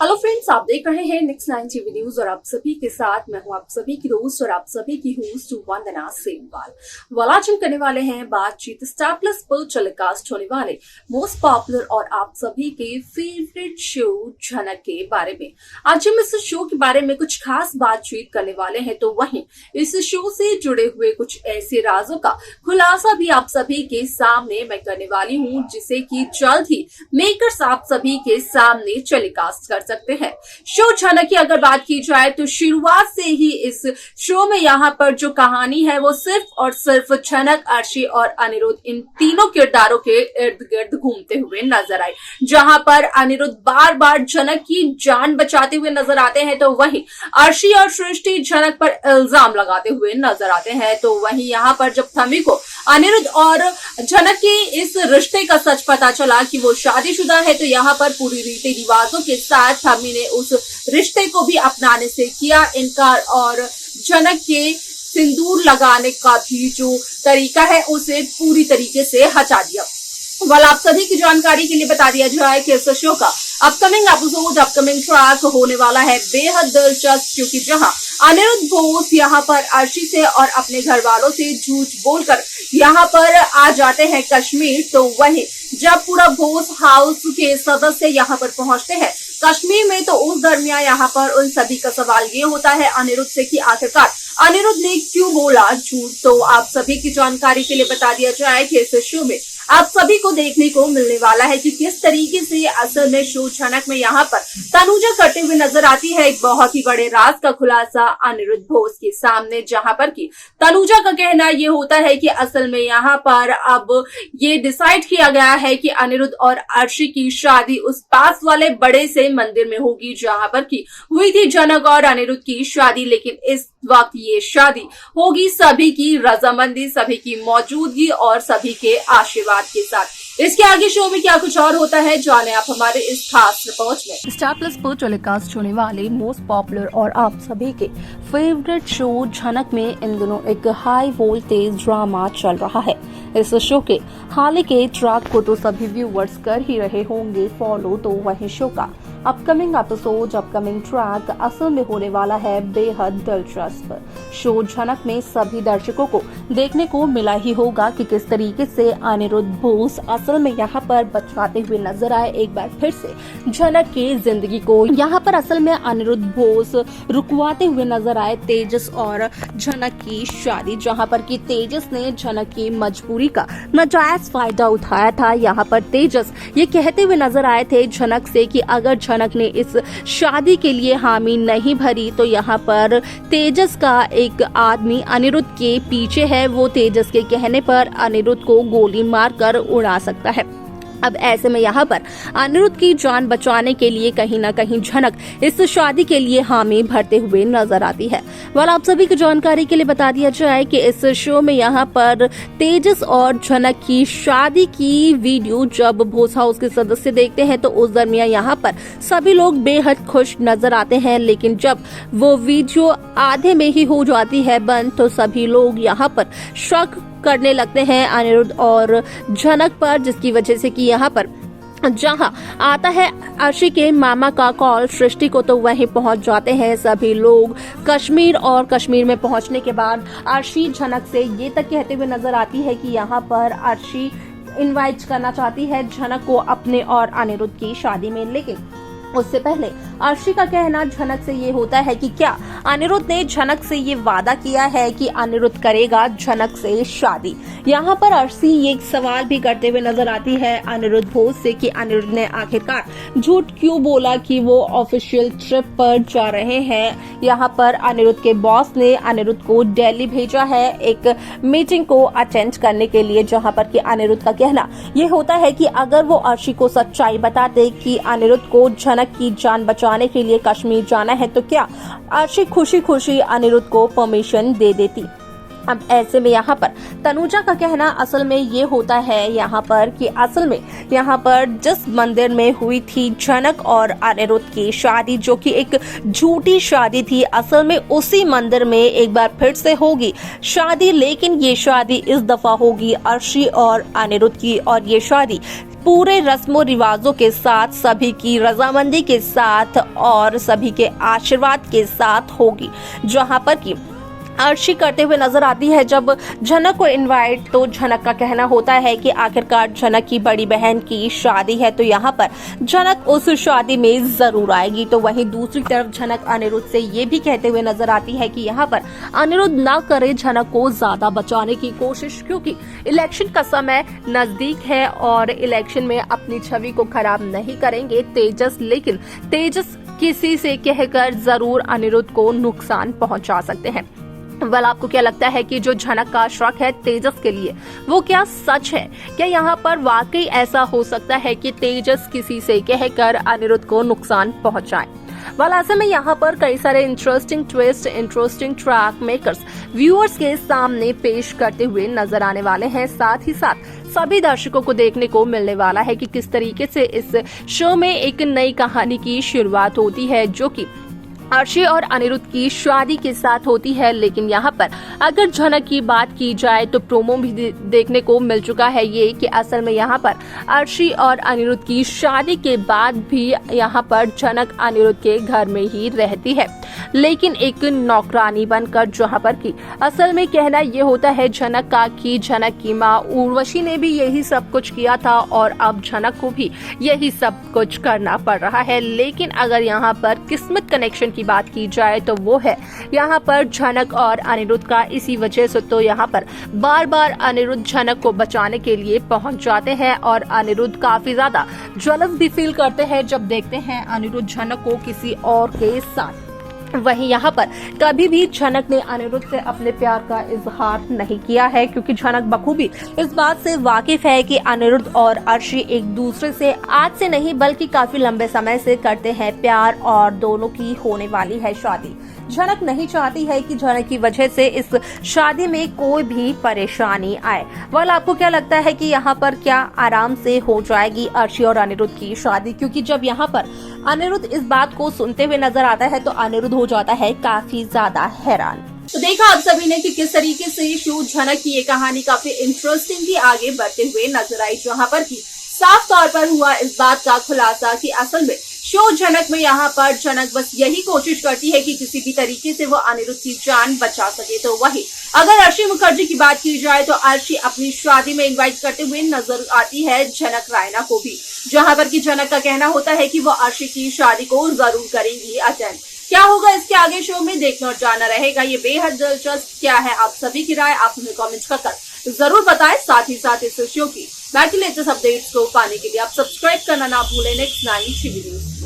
Hello friends, आप देख रहे हैं नेक्स्ट 9 टीवी न्यूज और आप सभी के साथ मैं हूं आप सभी की दोस्त और आप सभी की होस्ट वंदना सेमवाल। आज हम करने वाले हैं बातचीत स्टार प्लस पर टेलीकास्ट होने वाले मोस्ट पॉपुलर और आप सभी के फेवरेट शो झनक के बारे में। आज हम इस शो के बारे में कुछ खास बातचीत करने वाले हैं, तो वहीं इस शो से जुड़े हुए कुछ ऐसे राजों का खुलासा भी आप सभी के सामने मैं करने वाली हूँ, जिसे कि जल्द ही मेकर्स आप सभी के सामने टेलीकास्ट कर सकते हैं। शो झनक की अगर बात की जाए तो शुरुआत से ही इस शो में यहाँ पर जो कहानी है वो सिर्फ और सिर्फ झनक, अर्शी और अनिरुद्ध इन तीनों किरदारों के इर्द गिर्द घूमते हुए नजर आए, जहां पर अनिरुद्ध बार बार झनक की जान बचाते हुए नजर आते हैं, तो वहीं अर्शी और सृष्टि झनक पर इल्जाम लगाते हुए नजर आते हैं। तो वहीं यहाँ पर जब थमी को अनिरुद्ध और झनक के इस रिश्ते का सच पता चला कि वो शादीशुदा है, तो यहाँ पर पूरी रीति रिवाजों के साथ थमी ने उस रिश्ते को भी अपनाने से किया इनकार और झनक के सिंदूर लगाने का भी जो तरीका है उसे पूरी तरीके से हटा दिया। आप सभी की जानकारी के लिए बता दिया जाए कि इस शो का अपकमिंग एपिसोड, अपकमिंग ट्रैक होने वाला है बेहद दिलचस्प, क्योंकि जहां अनिरुद्ध बोस यहाँ पर अर्शी से और अपने घर वालों से झूठ बोलकर यहाँ पर आ जाते हैं कश्मीर, तो वहीं जब पूरा बोस हाउस के सदस्य यहाँ पर पहुंचते हैं कश्मीर में, तो उस दरमियान यहाँ पर उन सभी का सवाल ये होता है अनिरुद्ध से कि आखिरकार अनिरुद्ध ने क्यों बोला झूठ। तो आप सभी की जानकारी के लिए बता दिया जाए कि इस शो में आप सभी को देखने को मिलने वाला है कि किस तरीके से असल में शो झनक में यहाँ पर तनुजा करते हुए नजर आती है एक बहुत ही बड़े राज का खुलासा अनिरुद्ध बोस के सामने, जहां पर कि तनुजा का कहना ये होता है कि असल में यहाँ पर अब ये डिसाइड किया गया है कि अनिरुद्ध और अर्शी की शादी उस पास वाले बड़े से मंदिर में होगी जहां पर की हुई थी झनक और अनिरुद्ध की शादी, लेकिन इस वक्त ये शादी होगी सभी की रजामंदी, सभी की मौजूदगी और सभी के आशीर्वाद के साथ। इसके आगे शो में क्या कुछ और होता है जाने आप हमारे इस खास रिपोर्ट में। स्टार प्लस पर टेलीकास्ट होने वाले मोस्ट पॉपुलर और आप सभी के फेवरेट शो झनक में इन दिनों एक हाई वोल्टेज ड्रामा चल रहा है। इस शो के हाल के ट्रैक को तो सभी व्यूवर्स कर ही रहे होंगे फॉलो, तो वही शो का अपकमिंग एपिसोड, अपकमिंग ट्रैक असल में होने वाला है बेहद दिलचस्प। शो झनक में सभी दर्शकों को देखने को मिला ही होगा कि किस तरीके से अनिरुद्ध बोस असल में यहाँ पर बचाते हुए नजर आए एक बार फिर से झनक की जिंदगी को। यहाँ पर असल में अनिरुद्ध बोस रुकवाते हुए नजर आए तेजस और झनक की शादी, जहाँ पर की तेजस ने झनक की मजबूरी का नाजायज फायदा उठाया था। यहाँ पर तेजस ये कहते हुए नजर आए थे झनक से कि अगर झनक ने इस शादी के लिए हामी नहीं भरी तो यहाँ पर तेजस का एक आदमी अनिरुद्ध के पीछे है, वो तेजस के कहने पर अनिरुद्ध को गोली मारकर उड़ा सकता है। अब ऐसे में यहाँ पर अनिरुद्ध की जान बचाने के लिए कहीं न कहीं झनक इस शादी के लिए हामी भरते हुए नजर आती है। आप सभी की जानकारी के लिए बता दिया जाए कि इस शो में यहाँ पर तेजस और झनक की शादी की वीडियो जब बोस हाउस के सदस्य देखते हैं तो उस दरमियान यहाँ पर सभी लोग बेहद खुश नजर आते हैं, लेकिन जब वो वीडियो आधे में ही हो जाती है बंद, तो सभी लोग यहाँ पर शक करने लगते हैं अनिरुद्ध और झनक पर, जिसकी वजह से कि यहाँ पर जहां आता है अर्शी के मामा का कॉल सृष्टि को, तो वहीं पहुंच जाते हैं सभी लोग कश्मीर। और कश्मीर में पहुंचने के बाद अर्शी झनक से ये तक कहते हुए नजर आती है कि यहाँ पर अर्शी इनवाइट करना चाहती है झनक को अपने और अनिरुद्ध की शादी में, लेकिन उससे पहले अर्शी का कहना झनक से ये होता है कि क्या अनिरुद्ध ने झनक से ये वादा किया है कि अनिरुद्ध करेगा झनक से शादी। यहाँ पर अर्शी ये सवाल भी करते हुए नजर आती है अनिरुद्ध बोस से कि अनिरुद्ध ने आखिरकार झूठ क्यों बोला कि वो ऑफिशियल ट्रिप पर जा रहे हैं। यहाँ पर अनिरुद्ध के बॉस ने अनिरुद्ध को दिल्ली भेजा है एक मीटिंग को अटेंड करने के लिए, जहाँ पर कि अनिरुद्ध का कहना ये होता है कि अगर वो अर्शी को सच्चाई बताते कि अनिरुद्ध को झनक की जान बचाने के लिए कश्मीर जाना है, तो क्या अर्शी खुशी खुशी अनिरुद्ध को परमिशन दे देती। अब ऐसे में यहाँ पर तनुजा का कहना असल में ये होता है यहाँ पर कि असल में यहाँ पर जिस मंदिर में हुई थी झनक और अनिरुद्ध की शादी, जो कि एक झूठी शादी थी, असल में उसी मंदिर में एक बार फिर से होगी शादी, लेकिन ये शादी इस दफा होगी अर्शी और अनिरुद्ध की, और ये शादी पूरे रस्मों रिवाजों के साथ, सभी की रजामंदी के साथ और सभी के आशीर्वाद के साथ होगी। जहां पर कि अर्शी करते हुए नजर आती है जब झनक को इनवाइट, तो झनक का कहना होता है कि आखिरकार झनक की बड़ी बहन की शादी है तो यहाँ पर झनक उस शादी में जरूर आएगी। तो वहीं दूसरी तरफ झनक अनिरुद्ध से ये भी कहते हुए नजर आती है कि यहाँ पर अनिरुद्ध ना करे झनक को ज्यादा बचाने की कोशिश, क्योंकि इलेक्शन का समय नजदीक है और इलेक्शन में अपनी छवि को खराब नहीं करेंगे तेजस, लेकिन तेजस किसी से कहकर जरूर अनिरुद्ध को नुकसान पहुंचा सकते हैं। वेल, आपको क्या लगता है कि जो झनक का शक है तेजस के लिए, वो क्या सच है? क्या यहाँ पर वाकई ऐसा हो सकता है कि तेजस किसी से कहकर अनिरुद्ध को नुकसान पहुंचाए? वेल, ऐसे में यहाँ पर कई सारे interesting twist, interesting track makers viewers के सामने पेश करते हुए नजर आने वाले हैं। साथ ही साथ सभी दर्शकों को देखने को मिलने वाला है कि किस तरीके से इस शो में एक नई कहानी की शुरुआत होती है, जो कि अर्शी और अनिरुद्ध की शादी के साथ होती है। लेकिन यहाँ पर अगर झनक की बात की जाए तो प्रोमो भी देखने को मिल चुका है ये कि असल में यहाँ पर अर्शी और अनिरुद्ध की शादी के बाद भी यहाँ पर झनक अनिरुद्ध के घर में ही रहती है, लेकिन एक नौकरानी बनकर। जहाँ पर कि असल में कहना ये होता है झनक का कि झनक की माँ उर्वशी ने भी यही सब कुछ किया था और अब झनक को भी यही सब कुछ करना पड़ रहा है। लेकिन अगर यहाँ पर किस्मत कनेक्शन की बात की जाए तो वो है यहाँ पर झनक और अनिरुद्ध का। इसी वजह से तो यहाँ पर बार बार अनिरुद्ध झनक को बचाने के लिए पहुंच जाते हैं और अनिरुद्ध काफी ज्यादा जलस भी फील करते हैं जब देखते हैं अनिरुद्ध झनक को किसी और के साथ। वहीं यहाँ पर कभी भी झनक ने अनिरुद्ध से अपने प्यार का इजहार नहीं किया है, क्योंकि झनक बखूबी इस बात से वाकिफ है कि अनिरुद्ध और अर्शी एक दूसरे से आज से नहीं बल्कि काफी लंबे समय से करते हैं प्यार और दोनों की होने वाली है शादी। झनक नहीं चाहती है कि झनक की वजह से इस शादी में कोई भी परेशानी आए। वेल, आपको क्या लगता है कि यहाँ पर क्या आराम से हो जाएगी अर्शी और अनिरुद्ध की शादी? क्योंकि जब यहाँ पर अनिरुद्ध इस बात को सुनते हुए नजर आता है तो अनिरुद्ध हो जाता है काफी ज्यादा हैरान। तो देखा आप सभी ने कि किस तरीके से शो झनक की ये कहानी काफी इंटरेस्टिंग ही आगे बढ़ते हुए नजर आई, जहां पर कि साफ तौर पर हुआ इस बात का खुलासा कि असल में शो झनक में यहाँ पर झनक बस यही कोशिश करती है कि किसी भी तरीके से वो अनिरुद्ध की जान बचा सके। तो वही अगर अर्शी मुखर्जी की बात की जाए तो अर्शी अपनी शादी में इनवाइट करते हुए नजर आती है झनक रायना को भी, जहां पर कि झनक का कहना होता है कि वो अर्शी की शादी को जरूर करेंगी अटेंड। क्या होगा इसके आगे शो में, देखना और जानना रहेगा। ये बेहद दिलचस्प क्या है, आप सभी की राय आप हमें कमेंट्स कर जरूर बताएं। साथ ही साथ इस शो की बाकी लेटेस्ट अपडेट्स को पाने के लिए आप सब्सक्राइब करना ना भूलें नेक्स्ट 9 टीवी न्यूज।